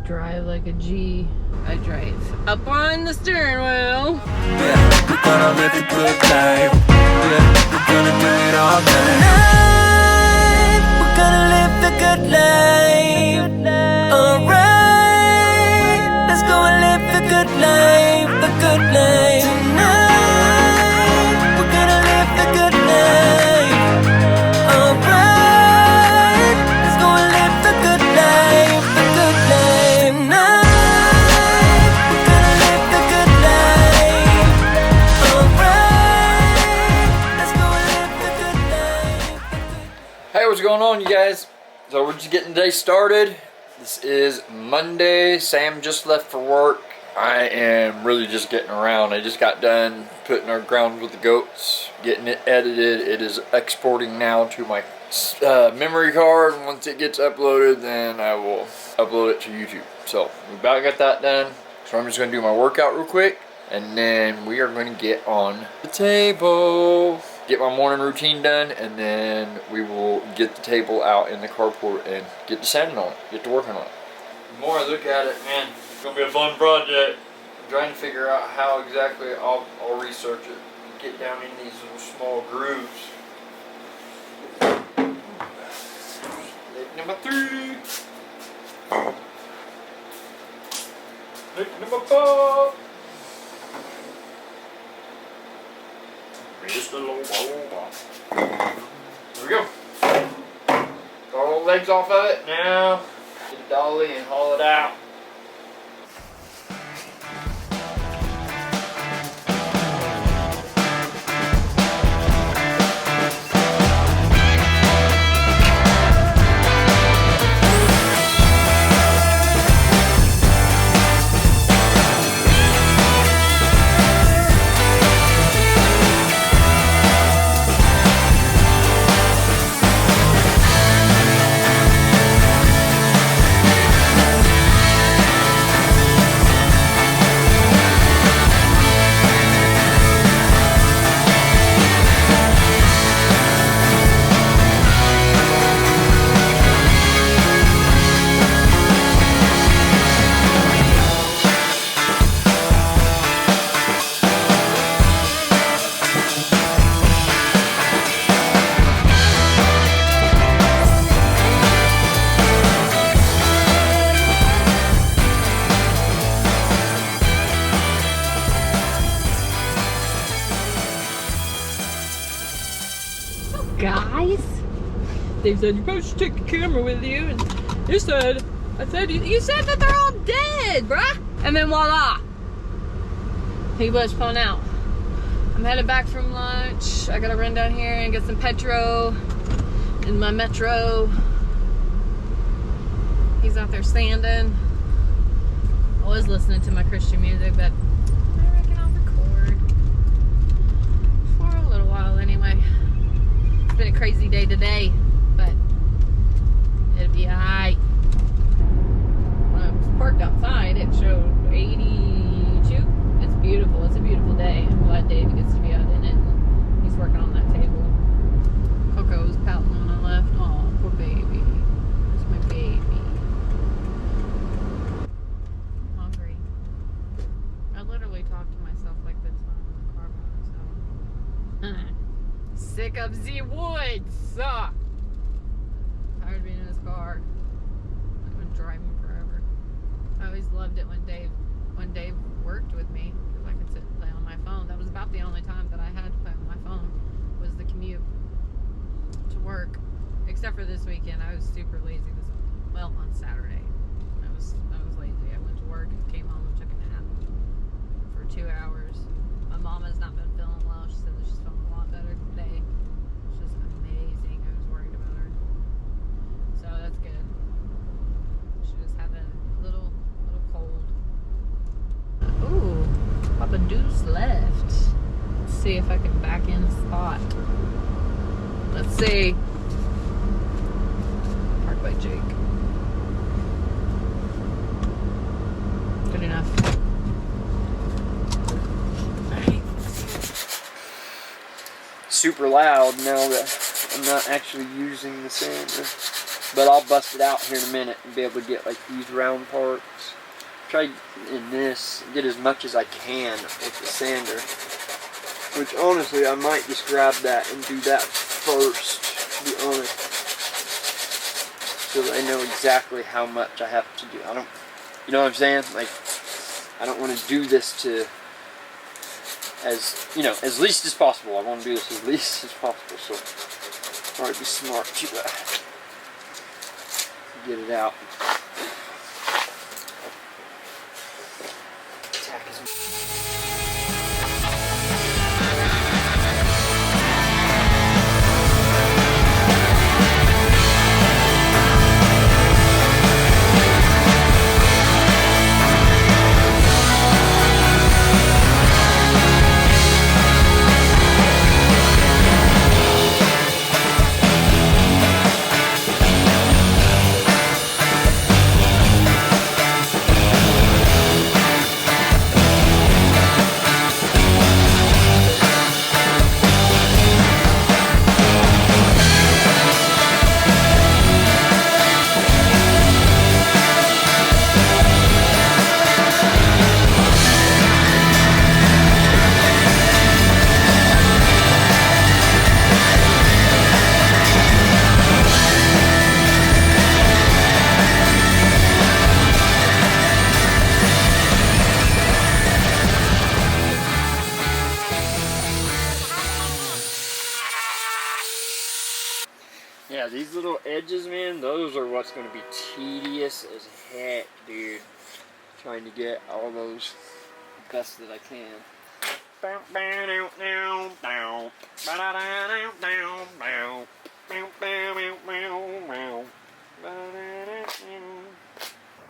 drive like a G. I drive up on the steering wheel. Yeah, we're gonna live a good life. Yeah, we're gonna do it all night. We're gonna live the good life. Alright, let's go and live the good life, the good life. Tonight, we're gonna live the good life. Alright, let's go and live the good life, the good life. Tonight, we're gonna live the good life. Alright, let's go and live the good life. Hey, what's going on, you guys? So we're just getting the day started. This is Monday. Sam just left for work. I am really just getting around. I just got done putting our ground with the goats, getting it edited. It is exporting now to my memory card. Once it gets uploaded, then I will upload it to YouTube. So we about got that done. So I'm just going to do my workout real quick, and then we are going to get on the table, get my morning routine done, and then we will get the table out in the carport and get to sanding on it, get to working on it. The more I look at it, man, it's going to be a fun project. I'm trying to figure out how exactly I'll research it, get down in these little small grooves. Leg number 3. Leg number 4. Just a little ball. There we go. Got all the legs off of it. Now, get the dolly and haul it out. Guys, Dave said you probably should take the camera with you, and you said, you said that they're all dead, bruh. And then voila, he was pulling out. I'm headed back from lunch. I gotta run down here and get some petro in my metro. He's out there sanding. I was listening to my Christian music, but I reckon I'll record for a little while anyway. It's been a crazy day today, but it'll be alright. When I was parked outside, it showed 82. It's beautiful. It's a beautiful day. I'm glad Dave gets to be out in it. He's working on that table. Coco's pouting when I left. Oh, poor baby. That's my baby. I'm hungry. I literally talk to myself like this when I'm in the car by myself. Sick of the woods. Tired of being in this car. I've been driving forever. I always loved it when Dave worked with me, because I could sit and play on my phone. That was about the only time that I had to play on my phone, was the commute to work. Except for this weekend, I was super lazy. On Saturday, I was lazy. I went to work, came home, and took a nap for 2 hours. My mom has not been feeling well. She said that she's feeling a lot better today. It's just amazing. I was worried about her, so that's good. She just had a little cold. Ooh, Papa Deuce left. Let's see if I can back in spot. Let's see. Park by Jake. Good enough. Super loud now that I'm not actually using the sander. but I'll bust it out here in a minute and be able to get like these round parts. Try in this, get as much as I can with the sander. Which honestly, I might just grab that and do that first, to be honest. So that I know exactly how much I have to do. I don't, you know what I'm saying? Like, I don't want to do this to, as, you know, as least as possible. I want to do this as least as possible. So, try to be smart to get it out. Yeah, these little edges, man, those are what's going to be tedious as heck, dude. Trying to get all those best that I can.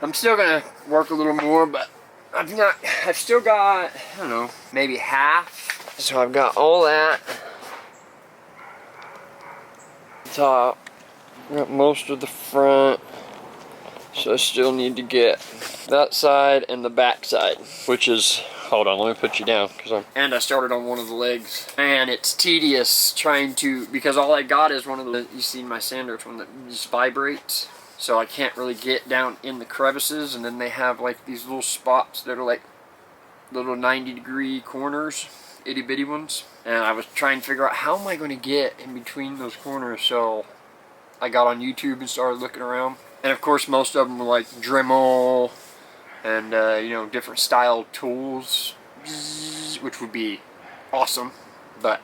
I'm still going to work a little more, but I've still got, I don't know, maybe half. So I've got all that. Top, got most of the front, so I still need to get that side and the back side, which is, hold on, let me put you down, and I started on one of the legs, and it's tedious trying to, because all I got is one of the, you see my sander, it's one that just vibrates, so I can't really get down in the crevices, and then they have like these little spots that are like little 90-degree corners, itty bitty ones, and I was trying to figure out how am I going to get in between those corners. So I got on YouTube and started looking around, and of course most of them were like Dremel and you know, different style tools, which would be awesome, but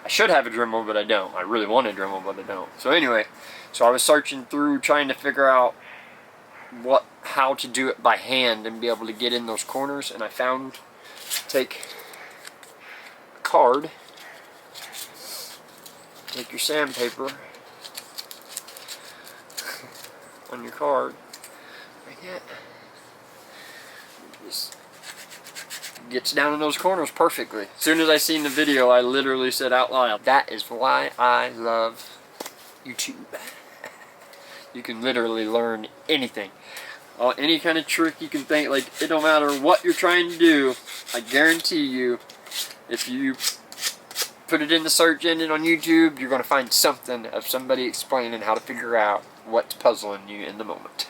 I should have a Dremel, but I don't. I really want a Dremel, but I don't. So anyway, so I was searching through trying to figure out how to do it by hand and be able to get in those corners, and I found, take a card, take your sandpaper on your card, like that, just gets down in those corners perfectly. As soon as I seen the video, I literally said out loud, that is why I love YouTube. You can literally learn anything. Any kind of trick you can think, like, it don't matter what you're trying to do, I guarantee you, if you put it in the search engine on YouTube, you're going to find something of somebody explaining how to figure out what's puzzling you in the moment.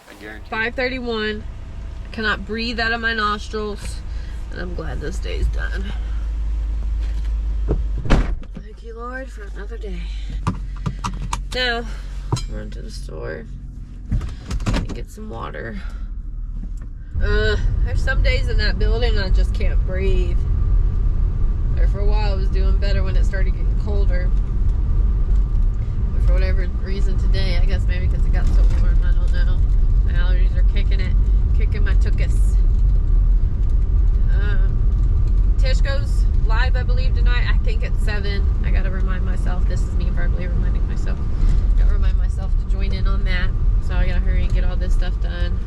I guarantee. 5:31. I cannot breathe out of my nostrils, and I'm glad this day's done. Thank you, Lord, for another day. Now, run to the store and get some water. There's some days in that building I just can't breathe. Or for a while it was doing better when it started getting colder. But for whatever reason today, I guess maybe because it got so warm, I don't know. My allergies are kicking my tuchus. Tish goes live, I believe, tonight. I think at 7. I gotta remind myself. This is me verbally reminding myself. Gotta remind myself to join in on that. So I gotta hurry and get all this stuff done.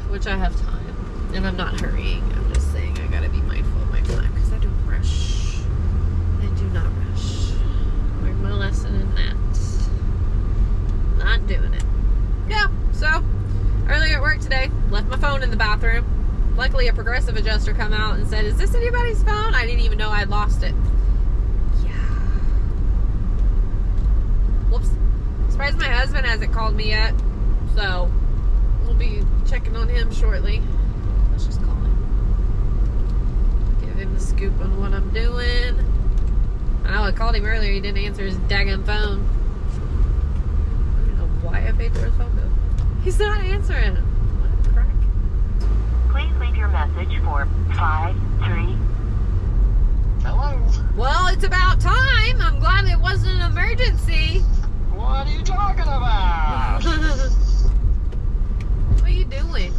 Which I have time. And I'm not hurrying. I'm just saying I gotta be mindful of my time because I don't rush. I do not rush. Learned my lesson in that. Not doing it. Yeah, so earlier at work today, left my phone in the bathroom. Luckily a progressive adjuster come out and said, is this anybody's phone? I didn't even know I'd lost it. Yeah. Whoops. surprised my husband hasn't called me yet. So, we'll be checking on him shortly. Let's just call him. Give him the scoop on what I'm doing. I know I called him earlier. He didn't answer his daggone phone. I don't know why I paid for his phone bill. He's not answering. What a crack. Please leave your message for 53. Hello? Well, it's about time. I'm glad it wasn't an emergency. What are you talking about? What are you doing?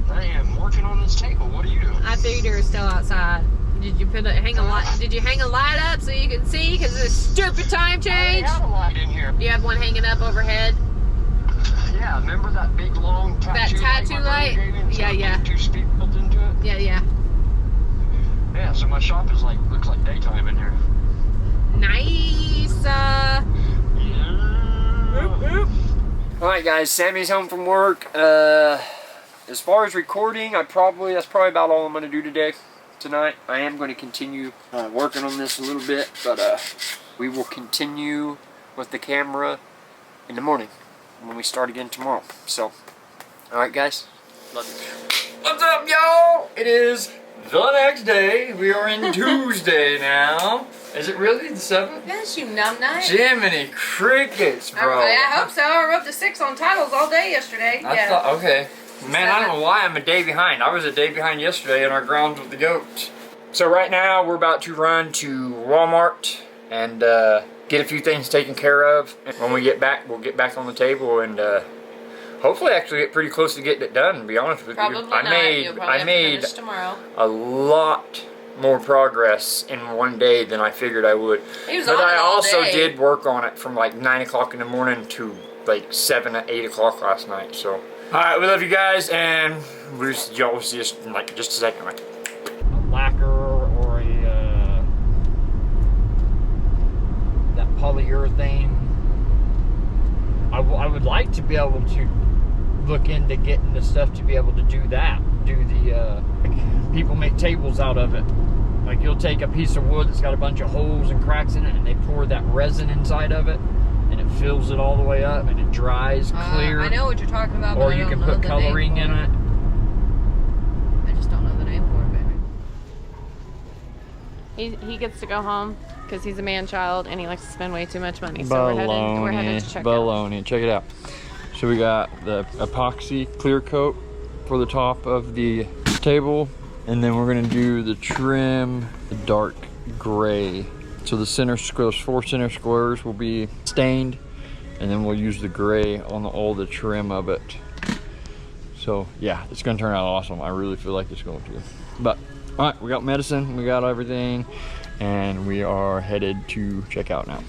I am working on this table. What are you doing? I figured you were still outside. Did you hang a light? Did you hang a light up so you can see? Because of this stupid time I change. have a light in here. Do you have one hanging up overhead? Yeah, remember that big long tattoo tattoo light? my brother light? gave me? It's Yeah, got yeah. 2 speakers built into it. Yeah. Yeah, so my shop is like, looks like daytime in here. Nice. Yeah. Alright guys, Sammy's home from work. As far as recording, that's probably about all I'm going to do tonight. I am going to continue working on this a little bit, but we will continue with the camera in the morning when we start again tomorrow. So, alright guys, love you. What's up, y'all? It is the next day. We are in Tuesday now. Is it really the 7th? Yes, you numbnut. Jiminy crickets, bro. I hope so. I wrote the 6 on titles all day yesterday. I thought, okay. Man, I don't know why I'm a day behind. I was a day behind yesterday in our grounds with the goats. So right now, we're about to run to Walmart and get a few things taken care of. And when we get back, we'll get back on the table and hopefully actually get pretty close to getting it done, to be honest with Probably you. not. You'll probably I have to made finish tomorrow. a lot more progress in one day than I figured I would. He was But on I it all also day. did work on it from like 9 o'clock in the morning to like 7 or 8 o'clock last night. So, alright, we love you guys, and y'all will see us in like just a second. Right? A lacquer or a that polyurethane. I would like to be able to look into getting the stuff to be able to do that. Do the people make tables out of it. Like you'll take a piece of wood that's got a bunch of holes and cracks in it, and they pour that resin inside of it, and it fills it all the way up, and it dries clear. I know what you're talking about, but Or I you don't can know put the coloring name in for it. I just don't know the name for it, baby. He gets to go home because he's a man-child and he likes to spend way too much money. So we're headed to check out. Baloney. Check it out. So we got the epoxy clear coat for the top of the table, and then we're gonna do the trim, the dark gray. So the center squares, 4 center squares will be stained, and then we'll use the gray on all the trim of it. So yeah, it's gonna turn out awesome. I really feel like it's going to. But all right, we got medicine, we got everything, and we are headed to check out now.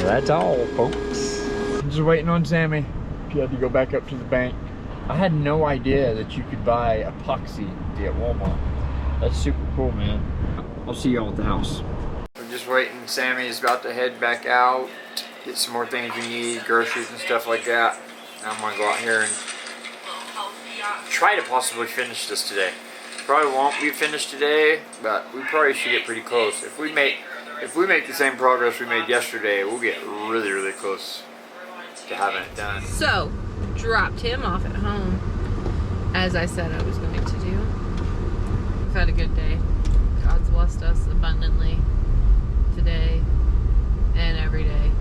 That's all, folks. I'm just waiting on Sammy. He had to go back up to the bank. I had no idea that you could buy epoxy at Walmart. That's super cool, man. I'll see y'all at the house. We're just waiting. Sammy is about to head back out, get some more things we need, groceries and stuff like that. I'm gonna go out here and try to possibly finish this today. Probably won't be finished today, but we probably should get pretty close. If we make the same progress we made yesterday, we'll get really, really close to having it done. So, dropped him off at home, as I said I was going to do. We've had a good day. God's blessed us abundantly today and every day.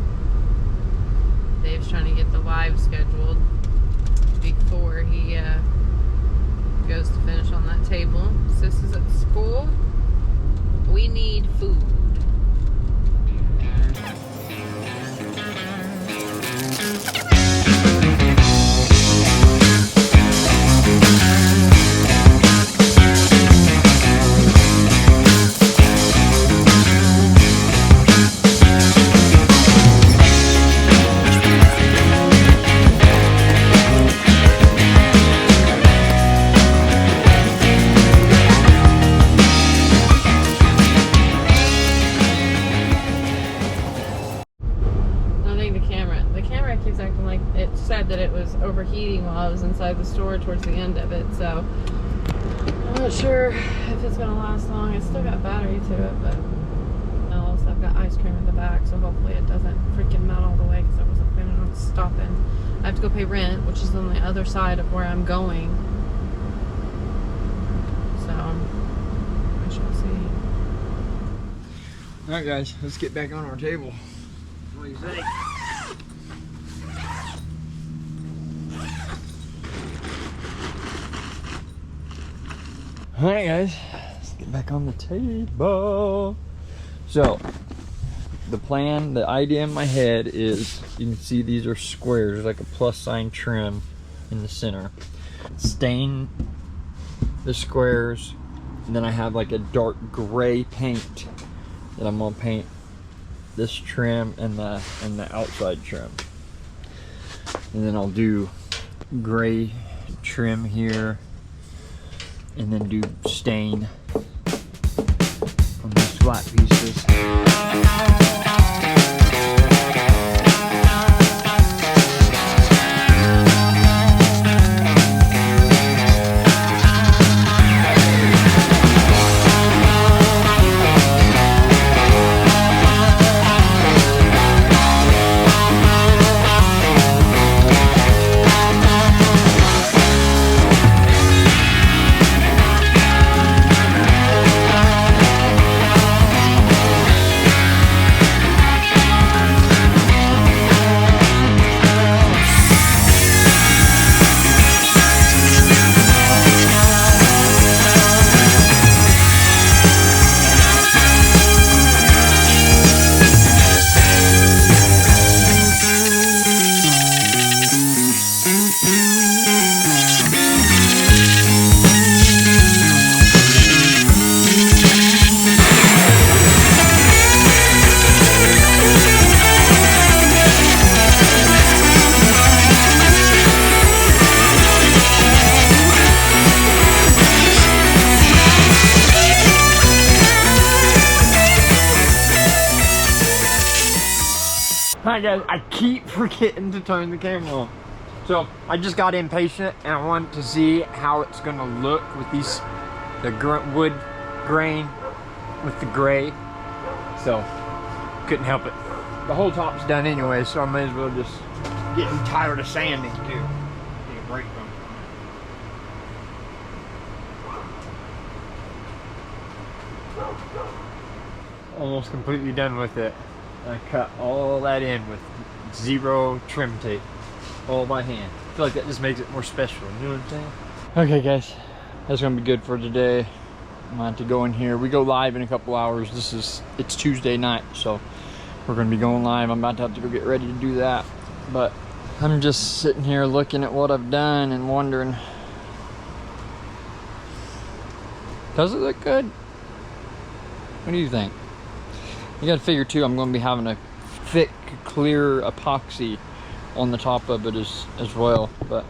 Dave's trying to get the live scheduled before he goes to finish on that table. Sis is at school. We need food. eating while I was inside the store towards the end of it, so I'm not sure if it's gonna last long. It's still got battery to it, but also I've got ice cream in the back, so hopefully it doesn't freaking melt all the way because I wasn't planning on stopping. I have to go pay rent, which is on the other side of where I'm going. So I shall see. Alright guys, let's get back on our table. What do you say? Alright guys, let's get back on the table. So, the plan, the idea in my head is, you can see these are squares, there's like a plus sign trim in the center. Stain the squares, and then I have like a dark gray paint that I'm gonna paint this trim and the outside trim. And then I'll do gray trim here, and then do stain on these flat pieces. Alright guys, I keep forgetting to turn the camera on. So I just got impatient and I wanted to see how it's gonna look with the wood grain with the gray. So couldn't help it. The whole top's done anyway, so I may as well just getting tired of sanding too. Take a break from it. Almost completely done with it. I cut all that in with 0 trim tape, all by hand. I feel like that just makes it more special, you know what I'm saying? Okay guys, that's gonna be good for today. I'm gonna have to go in here. We go live in a couple hours. It's Tuesday night, so we're gonna be going live. I'm about to have to go get ready to do that. But I'm just sitting here looking at what I've done and wondering, does it look good? What do you think? You gotta figure too, I'm gonna be having a thick, clear epoxy on the top of it as well, but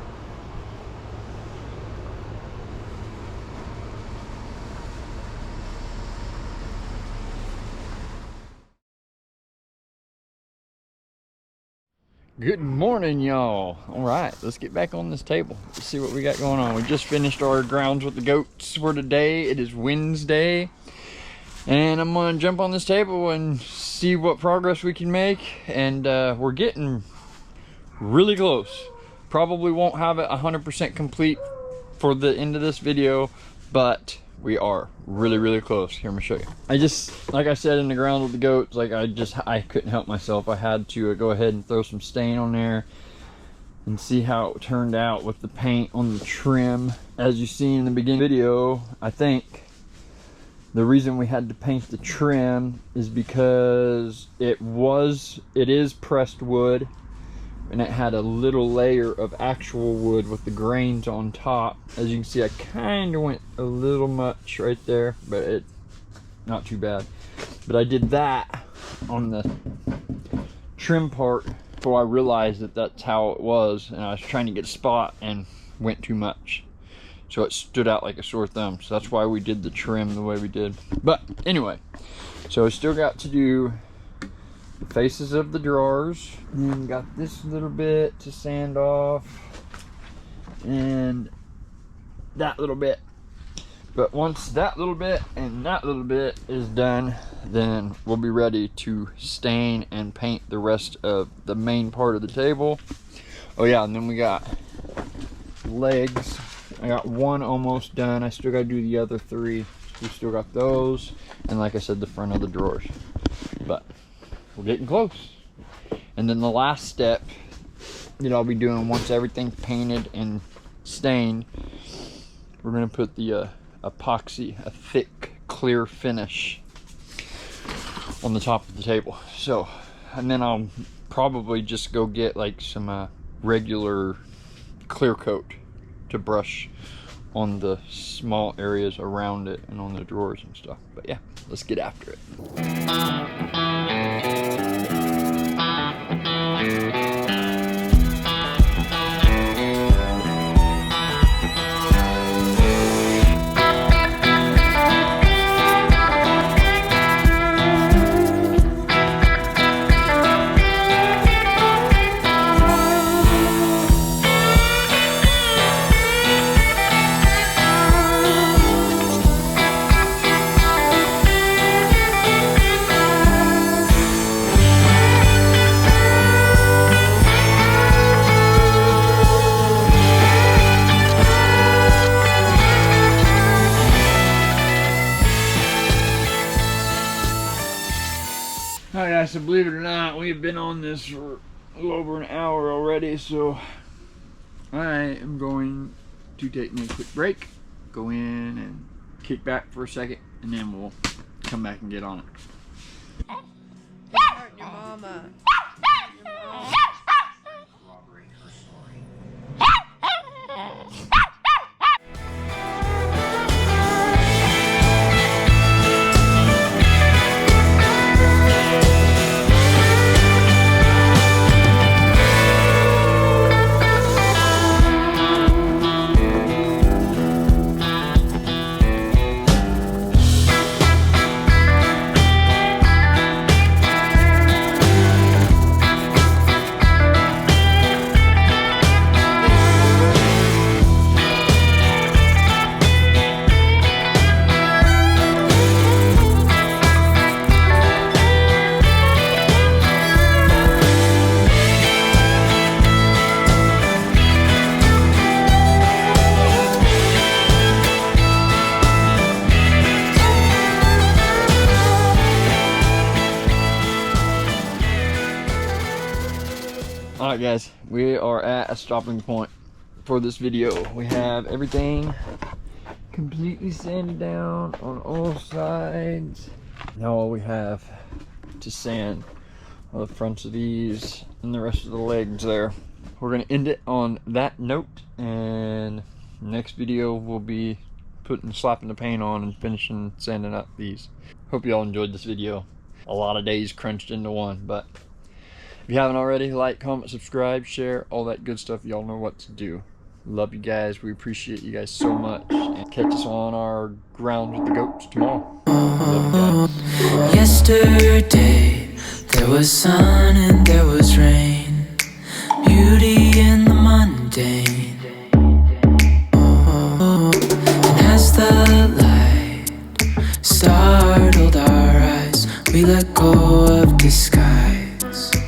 good morning, y'all. All right, let's get back on this table. Let's see what we got going on. We just finished our grounds with the goats for today. It is Wednesday. And I'm gonna jump on this table and see what progress we can make. And we're getting really close. Probably won't have it 100% complete for the end of this video, but we are really close. Here, let me show you. I just, like I said in the ground with the goats, like I couldn't help myself. I had to go ahead and throw some stain on there and see how it turned out with the paint on the trim. As you seen in the beginning video, I think the reason we had to paint the trim is because it is pressed wood, and it had a little layer of actual wood with the grains on top. As you can see, I kind of went a little much right there, but it not too bad. But I did that on the trim part before I realized that that's how it was, and I was trying to get a spot and went too much. So it stood out like a sore thumb. So that's why we did the trim the way we did. But anyway, so I still got to do the faces of the drawers. Then got this little bit to sand off. and that little bit. But once that little bit and that little bit is done, then we'll be ready to stain and paint the rest of the main part of the table. Oh yeah, and then we got legs. I got one almost done. I still gotta do the other three. We still got those, and like I said, the front of the drawers. But we're getting close. And then the last step that I'll be doing once everything's painted and stained, we're gonna put the epoxy, a thick clear finish on the top of the table. So, and then I'll probably just go get like some regular clear coat to brush on the small areas around it and on the drawers and stuff. But yeah, let's get after it. Alright guys, so believe it or not, we've been on this for a little over an hour already, so I am going to take me a quick break, go in and kick back for a second, and then we'll come back and get on it. Your mama. Alright guys, we are at a stopping point for this video. We have everything completely sanded down on all sides. Now all we have to sand are the fronts of these and the rest of the legs there. We're going to end it on that note, and next video will be slapping the paint on and finishing sanding up these. Hope y'all enjoyed this video. A lot of days crunched into one, but if you haven't already, like, comment, subscribe, share, all that good stuff. Y'all know what to do. Love you guys. We appreciate you guys so much. And catch us on our grounds with the goats tomorrow. Love you guys. Yesterday, there was sun and there was rain. Beauty in the mundane. And as the light startled our eyes, we let go of disguise.